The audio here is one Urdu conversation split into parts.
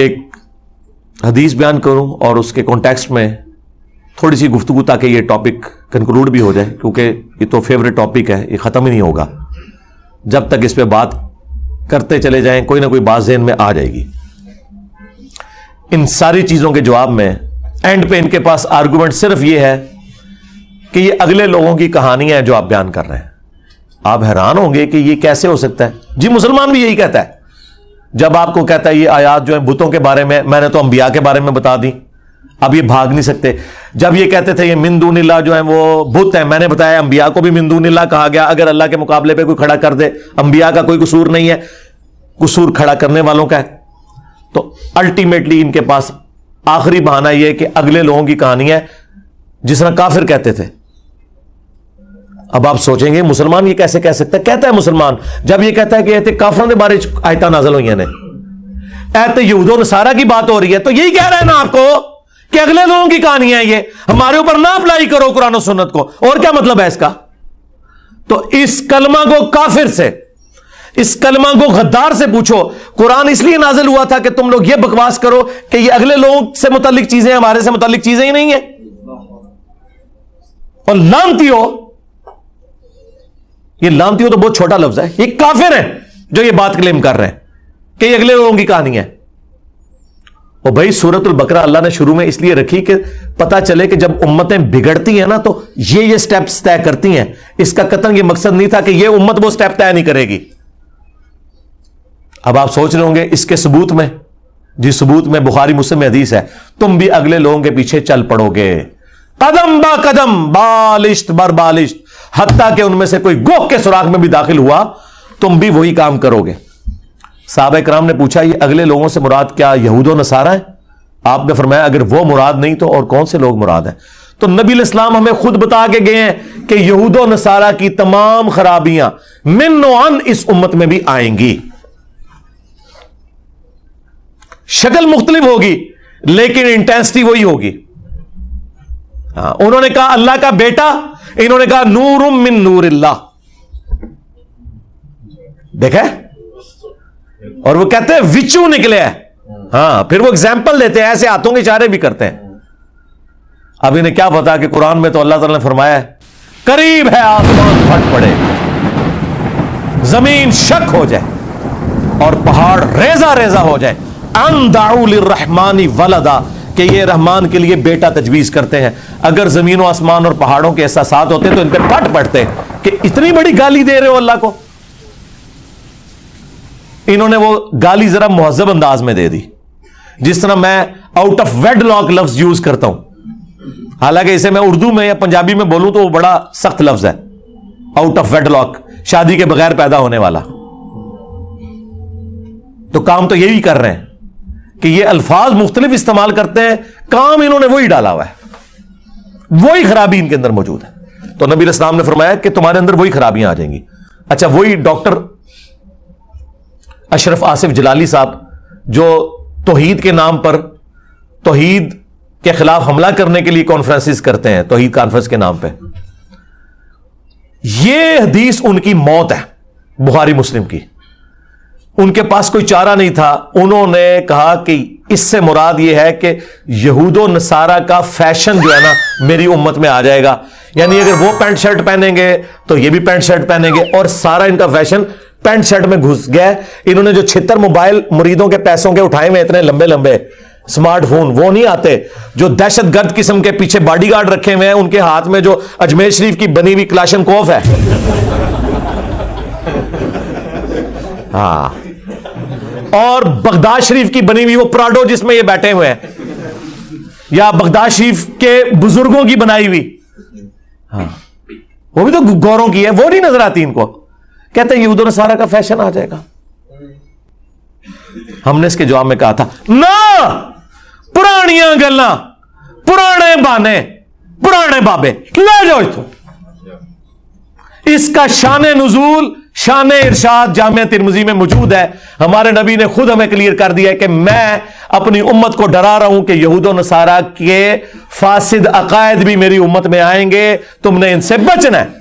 ایک حدیث بیان کروں اور اس کے کانٹیکسٹ میں تھوڑی سی گفتگو تاکہ یہ ٹاپک کنکلوڈ بھی ہو جائے، کیونکہ یہ تو فیوریٹ ٹاپک ہے، یہ ختم ہی نہیں ہوگا جب تک اس پہ بات کرتے چلے جائیں، کوئی نہ کوئی بات ذہن میں آ جائے گی۔ ان ساری چیزوں کے جواب میں اینڈ پہ ان کے پاس آرگومنٹ صرف یہ ہے کہ یہ اگلے لوگوں کی کہانی ہے جو آپ بیان کر رہے ہیں۔ آپ حیران ہوں گے کہ یہ کیسے ہو سکتا ہے؟ جی مسلمان بھی یہی کہتا ہے، جب آپ کو کہتا ہے یہ آیات جو ہیں بتوں کے بارے میں نے تو انبیاء کے بارے میں بتا دی، اب یہ بھاگ نہیں سکتے۔ جب یہ کہتے تھے یہ من دون اللہ جو ہیں وہ بت ہیں، میں نے بتایا انبیاء کو بھی من دون اللہ کہا گیا، اگر اللہ کے مقابلے پہ کوئی کھڑا کر دے، انبیاء کا کوئی قصور نہیں ہے، قصور کھڑا کرنے والوں کا ہے۔ تو الٹیمیٹلی ان کے پاس آخری بہانہ یہ کہ اگلے لوگوں کی کہانی ہے، جس طرح کافر کہتے تھے۔ اب آپ سوچیں گے مسلمان یہ کیسے کہہ سکتا ہے؟ کہتا ہے مسلمان جب یہ کہتا ہے کہ ایت کافروں کے بارے آیتاں نازل ہوئی ہیں، ایت یہود و نصارہ کی بات ہو رہی ہے، تو یہی کہہ رہا ہے نا آپ کو کہ اگلے لوگوں کی کہانی ہے، یہ ہمارے اوپر نہ اپلائی کرو قرآن و سنت کو۔ اور کیا مطلب ہے اس کا؟ تو اس کلمہ کو کافر سے، اس کلمہ کو غدار سے پوچھو قرآن اس لیے نازل ہوا تھا کہ تم لوگ یہ بکواس کرو کہ یہ اگلے لوگوں سے متعلق چیزیں ہمارے سے متعلق چیزیں ہی نہیں ہیں، اور لعنتی ہو، یہ لعنتی ہو تو بہت چھوٹا لفظ ہے، یہ کافر ہیں جو یہ بات کلیم کر رہے ہیں کہ یہ اگلے لوگوں کی کہانی ہے۔ اور بھائی سورۃ البقرہ اللہ نے شروع میں اس لیے رکھی کہ پتہ چلے کہ جب امتیں بگڑتی ہیں نا تو یہ سٹیپس طے کرتی ہیں۔ اس کا قطعاً یہ مقصد نہیں تھا کہ یہ امت وہ سٹیپ طے نہیں کرے گی۔ اب آپ سوچ رہے ہوں گے اس کے ثبوت میں، جی ثبوت میں بخاری مسلم میں حدیث ہے، تم بھی اگلے لوگوں کے پیچھے چل پڑو گے قدم با قدم، بالشت بر بالشت، حتیٰ کہ ان میں سے کوئی گوہ کے سوراخ میں بھی داخل ہوا تم بھی وہی کام کرو گے۔ صحابہ کرام نے پوچھا یہ اگلے لوگوں سے مراد کیا یہود و نصارہ ہیں؟ آپ نے فرمایا اگر وہ مراد نہیں تو اور کون سے لوگ مراد ہیں؟ تو نبی الاسلام ہمیں خود بتا کے گئے ہیں کہ یہود و نصارہ کی تمام خرابیاں من و عن اس امت میں بھی آئیں گی، شکل مختلف ہوگی لیکن انٹینسٹی وہی ہوگی۔ انہوں نے کہا اللہ کا بیٹا، انہوں نے کہا نور من نور اللہ، دیکھیں، اور وہ کہتے ہیں وچو نکلے ہیں۔ ہاں پھر وہ ایگزامپل دیتے ہیں، ایسے ہاتھوں کے اشارے بھی کرتے ہیں۔ اب انہیں کیا پتا کہ قرآن میں تو اللہ تعالیٰ نے فرمایا ہے قریب ہے آسمان پھٹ پڑے، زمین شک ہو جائے اور پہاڑ ریزہ ریزہ ہو جائے، ان دعوا للرحمن ولدا، کہ یہ رحمان کے لیے بیٹا تجویز کرتے ہیں۔ اگر زمین و آسمان اور پہاڑوں کے احساسات ہوتے تو ان پہ پھٹ پڑتے کہ اتنی بڑی گالی دے رہے ہو اللہ کو۔ انہوں نے وہ گالی ذرا مہذب انداز میں دے دی، جس طرح میں آؤٹ آف ویڈ لاک لفظ یوز کرتا ہوں، حالانکہ اسے میں اردو میں یا پنجابی میں بولوں تو وہ بڑا سخت لفظ ہے، آؤٹ آف ویڈ لاک، شادی کے بغیر پیدا ہونے والا۔ تو کام تو یہی کر رہے ہیں کہ یہ الفاظ مختلف استعمال کرتے ہیں، کام انہوں نے وہی ڈالا ہوا ہے، وہی خرابی ان کے اندر موجود ہے۔ تو نبی الاسلام نے فرمایا کہ تمہارے اندر وہی خرابیاں آ جائیں گی۔ اچھا وہی ڈاکٹر اشرف آصف جلالی صاحب جو توحید کے نام پر توحید کے خلاف حملہ کرنے کے لیے کانفرنسز کرتے ہیں، توحید کانفرنس کے نام پہ، یہ حدیث ان کی موت ہے بخاری مسلم کی۔ ان کے پاس کوئی چارہ نہیں تھا، انہوں نے کہا کہ اس سے مراد یہ ہے کہ یہود و نصارہ کا فیشن جو ہے نا میری امت میں آ جائے گا، یعنی اگر وہ پینٹ شرٹ پہنیں گے تو یہ بھی پینٹ شرٹ پہنیں گے، اور سارا ان کا فیشن پینٹ شرٹ میں گھس گیا۔ انہوں نے جو 76 موبائل مریدوں کے پیسوں کے اٹھائے ہوئے اتنے لمبے لمبے اسمارٹ فون، وہ نہیں آتے، جو دہشت گرد قسم کے پیچھے باڈی گارڈ رکھے ہوئے ہیں، ان کے ہاتھ میں جو اجمیر شریف کی بنی ہوئی کلاشن کوف ہے، ہاں، اور بغداد شریف کی بنی ہوئی وہ پراڈو جس میں یہ بیٹھے ہوئے ہیں، یا بغداد شریف کے بزرگوں کی بنائی ہوئی، ہاں وہ بھی تو گوروں کی ہے، وہ نہیں نظر آتی ان کو۔ کہتے ہیں یہود و نصارہ کا فیشن آ جائے گا۔ ہم نے اس کے جواب میں کہا تھا نہ، پرانیاں گلاں، پرانے بانے، پرانے بابے لے جاؤ اتھوں۔ اس کا شان نزول، شان ارشاد جامعہ ترمذی میں موجود ہے۔ ہمارے نبی نے خود ہمیں کلیئر کر دیا ہے کہ میں اپنی امت کو ڈرا رہا ہوں کہ یہود و نصارہ کے فاسد عقائد بھی میری امت میں آئیں گے، تم نے ان سے بچنا ہے۔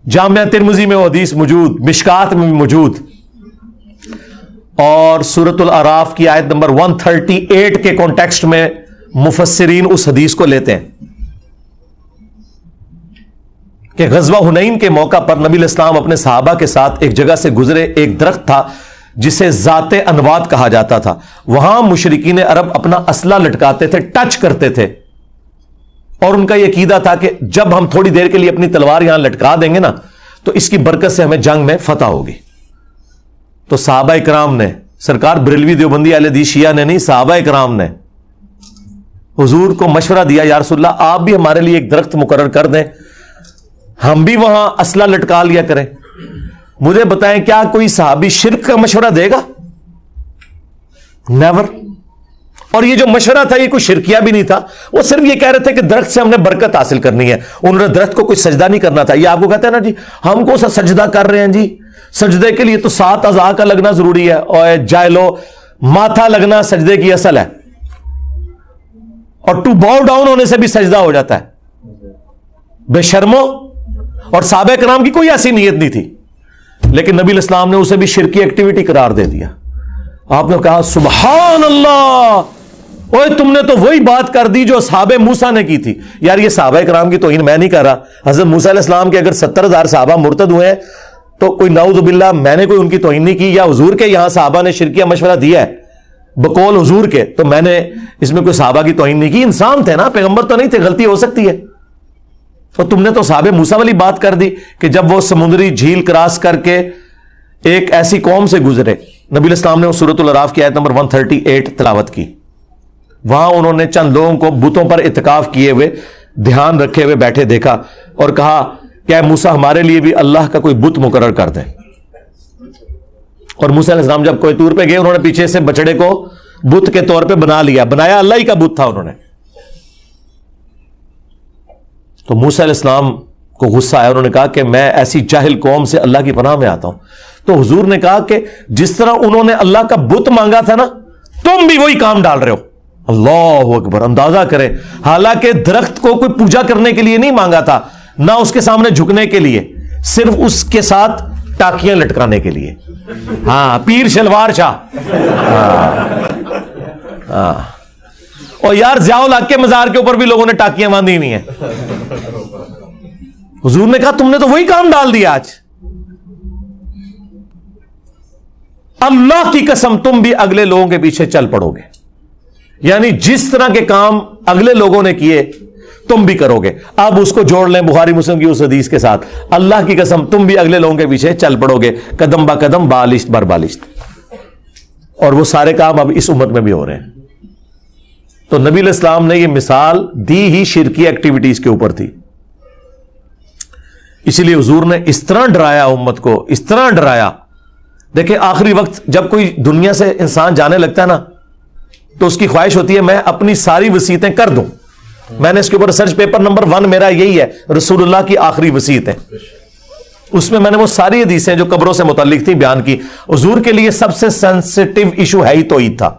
جامعہ ترمذی میں وہ حدیث موجود، مشکات میں بھی موجود۔ اور سورۃ الاعراف کی آیت نمبر 138 کے کانٹیکسٹ میں مفسرین اس حدیث کو لیتے ہیں کہ غزوہ حنین کے موقع پر نبی علیہ السلام اپنے صحابہ کے ساتھ ایک جگہ سے گزرے. ایک درخت تھا جسے ذات انواد کہا جاتا تھا. وہاں مشرکین عرب اپنا اسلحہ لٹکاتے تھے, ٹچ کرتے تھے, اور ان کا یہ عقیدہ تھا کہ جب ہم تھوڑی دیر کے لیے اپنی تلوار یہاں لٹکا دیں گے نا تو اس کی برکت سے ہمیں جنگ میں فتح ہوگی. تو صحابہ کرام نے, سرکار بریلوی دیوبندی اہل حدیث شیعہ نے نہیں, صحابہ کرام نے حضور کو مشورہ دیا, یا رسول اللہ آپ بھی ہمارے لیے ایک درخت مقرر کر دیں, ہم بھی وہاں اسلحہ لٹکا لیا کریں. مجھے بتائیں کیا کوئی صحابی شرک کا مشورہ دے گا؟ نیور. اور یہ جو مشورہ تھا یہ کوئی شرکیہ بھی نہیں تھا, وہ صرف یہ کہہ رہے تھے کہ درخت سے ہم نے برکت حاصل کرنی ہے. انہوں نے درخت کو کوئی سجدہ نہیں کرنا تھا. یہ آپ کو کہتے ہیں نا جی ہم کو سجدہ کر رہے ہیں, جی سجدے کے لیے تو 7 اعضاء کا لگنا ضروری ہے, اور جائلو ماتھا لگنا سجدے کی اصل ہے, اور ٹو باؤ ڈاؤن ہونے سے بھی سجدہ ہو جاتا ہے. بے شرمو. اور صحابہ کرام کی کوئی ایسی نیت نہیں تھی, لیکن نبی علیہ السلام نے اسے بھی شرکی ایکٹیویٹی قرار دے دیا. آپ نے کہا سبحان اللہ, اوے تم نے تو وہی بات کر دی جو اصحاب موسیٰ نے کی تھی. یار یہ صحابہ کرام کی توہین میں نہیں کر رہا. حضرت موسیٰ علیہ السلام کے اگر 70,000 صحابہ مرتد ہوئے ہیں تو کوئی نعوذ باللہ میں نے کوئی ان کی توہین نہیں کی, یا حضور کے یہاں صحابہ نے شرکیہ مشورہ دیا ہے بقول حضور کے, تو میں نے اس میں کوئی صحابہ کی توہین نہیں کی. انسان تھے نا, پیغمبر تو نہیں تھے, غلطی ہو سکتی ہے. اور تم نے تو صحابہ موسیٰ والی بات کر دی کہ جب وہ سمندری جھیل کراس کر کے ایک ایسی قوم سے گزرے, نبی علیہ السلام نے سورۃ الاعراف کی آیت نمبر 138 تلاوت کی. وہاں انہوں نے چند لوگوں کو بتوں پر اعتکاف کیے ہوئے, دھیان رکھے ہوئے بیٹھے دیکھا, اور کہا کہ اے موسیٰ ہمارے لیے بھی اللہ کا کوئی بت مقرر کر دیں. اور موسیٰ علیہ السلام جب کوئی طور پہ گئے, انہوں نے پیچھے سے بچڑے کو بت کے طور پہ بنا لیا, بنایا اللہ ہی کا بت تھا انہوں نے. تو موسیٰ علیہ السلام کو غصہ آیا, انہوں نے کہا کہ میں ایسی جاہل قوم سے اللہ کی پناہ میں آتا ہوں. تو حضور نے کہا کہ جس طرح انہوں نے اللہ کا بت مانگا تھا نا, تم بھی وہی کام ڈال رہے ہو. اللہ اکبر. اندازہ کرے, حالانکہ درخت کو کوئی پوجا کرنے کے لیے نہیں مانگا تھا, نہ اس کے سامنے جھکنے کے لیے, صرف اس کے ساتھ ٹاکیاں لٹکانے کے لیے. ہاں, پیر شلوار شاہ. ہاں. اور یار ضیاء الحق کے مزار کے اوپر بھی لوگوں نے ٹاکیاں باندھی نہیں ہیں. حضور نے کہا تم نے تو وہی کام ڈال دیا آج. اللہ کی قسم تم بھی اگلے لوگوں کے پیچھے چل پڑو گے, یعنی جس طرح کے کام اگلے لوگوں نے کیے تم بھی کرو گے. اب اس کو جوڑ لیں بخاری مسلم کی اس حدیث کے ساتھ, اللہ کی قسم تم بھی اگلے لوگوں کے پیچھے چل پڑو گے, قدم با قدم بالشت بر بالشت. اور وہ سارے کام اب اس امت میں بھی ہو رہے ہیں. تو نبی علیہ السلام نے یہ مثال دی ہی شرکی ایکٹیویٹیز کے اوپر تھی. اسی لیے حضور نے اس طرح ڈرایا امت کو, اس طرح ڈرایا. دیکھیں آخری وقت جب کوئی دنیا سے انسان جانے لگتا ہے نا, تو اس کی خواہش ہوتی ہے میں اپنی ساری وصیتیں کر دوں. میں نے اس کے اوپر ریسرچ پیپر نمبر 1 میرا یہی ہے, رسول اللہ کی آخری وصیتیں. اس میں نے وہ ساری حدیثیں جو قبروں سے متعلق تھیں بیان کی. حضور کے لیے سب سے سینسٹیو ایشو ہے ہی توحید تھا.